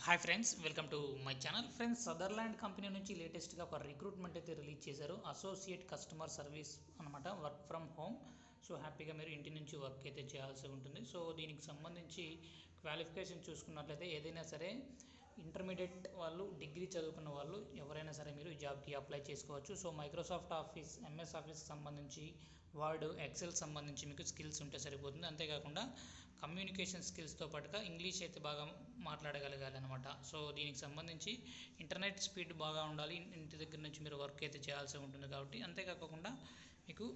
Hi friends, welcome to my channel. Friends, Sutherland company నుంచి లేటెస్ట్గా ఒక రిక్రూట్మెంట్ అయితే రిలీజ్ చేశారు. అసోసియేట్ కస్టమర్ సర్వీస్ అనమాట, వర్క్ ఫ్రమ్ హోమ్. సో హ్యాపీగా మీరు ఇంటి నుంచి వర్క్ అయితే చేయాల్సి ఉంటుంది. సో దీనికి సంబంధించి క్వాలిఫికేషన్ చూసుకున్నట్లయితే ఏదైనా సరే ఇంటర్మీడియట్ వాళ్ళు, డిగ్రీ చదువుకున్న వాళ్ళు ఎవరైనా సరే మీరు ఈ జాబ్కి అప్లై చేసుకోవచ్చు. సో మైక్రోసాఫ్ట్ ఆఫీస్, ఎంఎస్ ఆఫీస్కి సంబంధించి, వర్డ్, ఎక్సెల్ సంబంధించి మీకు స్కిల్స్ ఉంటే సరిపోతుంది. అంతేకాకుండా కమ్యూనికేషన్ స్కిల్స్తో పాటుగా ఇంగ్లీష్ అయితే బాగా మాట్లాడగలగాలి అనమాట. సో దీనికి సంబంధించి ఇంటర్నెట్ స్పీడ్ బాగా ఉండాలి. ఇంటి దగ్గర నుంచి మీరు వర్క్ అయితే చేయాల్సి ఉంటుంది కాబట్టి, అంతేకాకుండా మీకు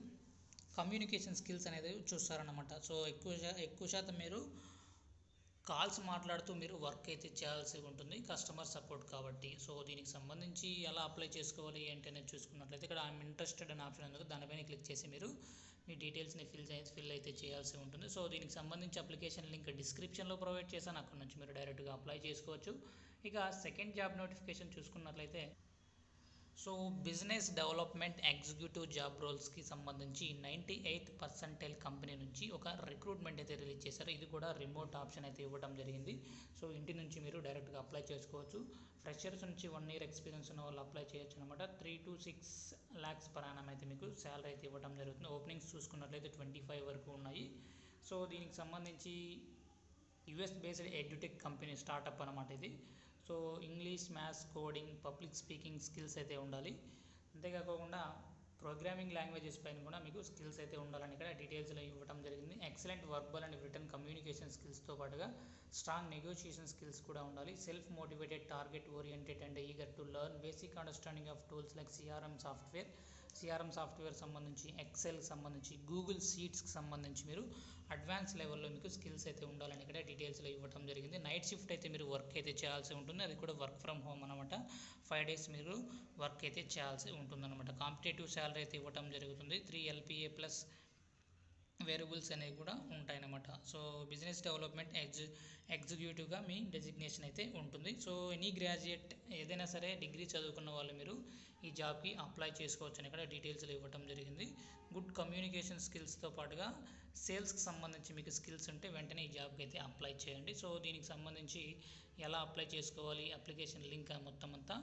కమ్యూనికేషన్ స్కిల్స్ అనేది చూస్తారన్నమాట. సో ఎక్కువ శాతం మీరు కాల్స్ మాట్లాడుతూ మీరు వర్క్ అయితే చేయాల్సి ఉంటుంది, కస్టమర్ సపోర్ట్ కాబట్టి. సో దీనికి సంబంధించి ఎలా అప్లై చేసుకోవాలి ఏంటి అనేది చూసుకున్నట్లయితే ఇక్కడ ఐఎమ్ ఇంట్రెస్టెడ్ అనే ఆప్షన్ ఉంది, దానిపైన క్లిక్ చేసి మీరు మీ డీటెయిల్స్ని ఫిల్ అయితే చేయాల్సి ఉంటుంది. సో దీనికి సంబంధించి అప్లికేషన్ లింక్ డిస్క్రిప్షన్లో ప్రొవైడ్ చేశాను, అక్కడ నుంచి మీరు డైరెక్ట్గా అప్లై చేసుకోవచ్చు. ఇక సెకండ్ జాబ్ నోటిఫికేషన్ చూసుకున్నట్లయితే so business development executive job రోల్స్కి సంబంధించి 98th పర్సెంటైల్ కంపెనీ నుంచి ఒక రిక్రూట్మెంట్ అయితే రిలీజ్ చేశారు. ఇది కూడా రిమోట్ ఆప్షన్ అయితే ఇవ్వడం జరిగింది. సో ఇంటి నుంచి మీరు డైరెక్ట్గా అప్లై చేసుకోవచ్చు. ఫ్రెషర్స్ నుంచి 1 year ఎక్స్పీరియన్స్ ఉన్న వాళ్ళు అప్లై చేయొచ్చు అనమాట. 3 to 6 lakhs per annum అయితే మీకు శాలరీ అయితే ఇవ్వడం జరుగుతుంది. ఓపెనింగ్స్ చూసుకున్నట్లయితే 25 వరకు ఉన్నాయి. సో దీనికి సంబంధించి US based edutech company startup అనమాట ఇది. So English, maths, coding, public speaking skills అయితే ఉండాలి. అంతేకాకుండా ప్రోగ్రామింగ్ లాంగ్వేజెస్ పైన కూడా మీకు స్కిల్స్ అయితే ఉండాలని ఇక్కడ డీటెయిల్స్లో ఇవ్వడం జరిగింది. Excellent verbal and written communication స్కిల్స్తో పాటుగా స్ట్రాంగ్ నెగోషియేషన్ స్కిల్స్ కూడా ఉండాలి. Self motivated, target oriented and eager to learn basic understanding of tools like CRM software సంబంధించి, ఎక్సెల్కి సంబంధించి, గూగుల్ షీట్స్కి సంబంధించి మీరు అడ్వాన్స్ లెవెల్లో మీకు స్కిల్స్ అయితే ఉండాలని ఇక్కడ డీటెయిల్స్లో ఇవ్వడం జరిగింది. నైట్ షిఫ్ట్ అయితే మీరు వర్క్ అయితే చేయాల్సి ఉంటుంది, అది కూడా వర్క్ ఫ్రమ్ హోమ్ అనమాట. 5 days మీరు వర్క్ అయితే చేయాల్సి ఉంటుందన్నమాట. కాంపిటేటివ్ శాలరీ అయితే ఇవ్వడం జరుగుతుంది. 3 LPA ప్లస్ వేరియబుల్స్ అనేవి కూడా ఉంటాయన్నమాట. సో బిజినెస్ డెవలప్మెంట్ ఎగ్జిక్యూటివ్గా మీ డెసిగ్నేషన్ అయితే ఉంటుంది. సో ఎనీ గ్రాడ్యుయేట్, ఏదైనా సరే డిగ్రీ చదువుకున్న వాళ్ళు మీరు ఈ జాబ్కి అప్లై చేసుకోవచ్చు అని ఇక్కడ డీటెయిల్స్లో ఇవ్వడం జరిగింది. గుడ్ కమ్యూనికేషన్ స్కిల్స్తో పాటుగా సేల్స్కి సంబంధించి మీకు స్కిల్స్ ఉంటే వెంటనే ఈ జాబ్కి అయితే అప్లై చేయండి. సో దీనికి సంబంధించి ఎలా అప్లై చేసుకోవాలి, అప్లికేషన్ లింక్ మొత్తం అంతా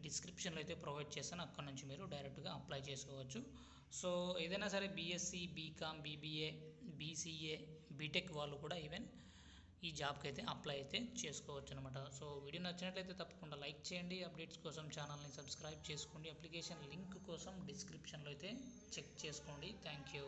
డిస్క్రిప్షన్లో అయితే ప్రొవైడ్ చేస్తాను, అక్కడ నుంచి మీరు డైరెక్ట్గా అప్లై చేసుకోవచ్చు. సో ఏదైనా సరే BSc, BCom, BBA, BCA, BTech వాళ్ళు కూడా ఈవెన్ ఈ జాబ్కి అయితే అప్లై అయితే చేసుకోవచ్చు అనమాట. సో వీడియో నచ్చినట్లయితే తప్పకుండా లైక్ చేయండి. అప్డేట్స్ కోసం ఛానల్ని సబ్స్క్రైబ్ చేసుకోండి. అప్లికేషన్ లింక్ కోసం డిస్క్రిప్షన్లో అయితే చెక్ చేసుకోండి. Thank you.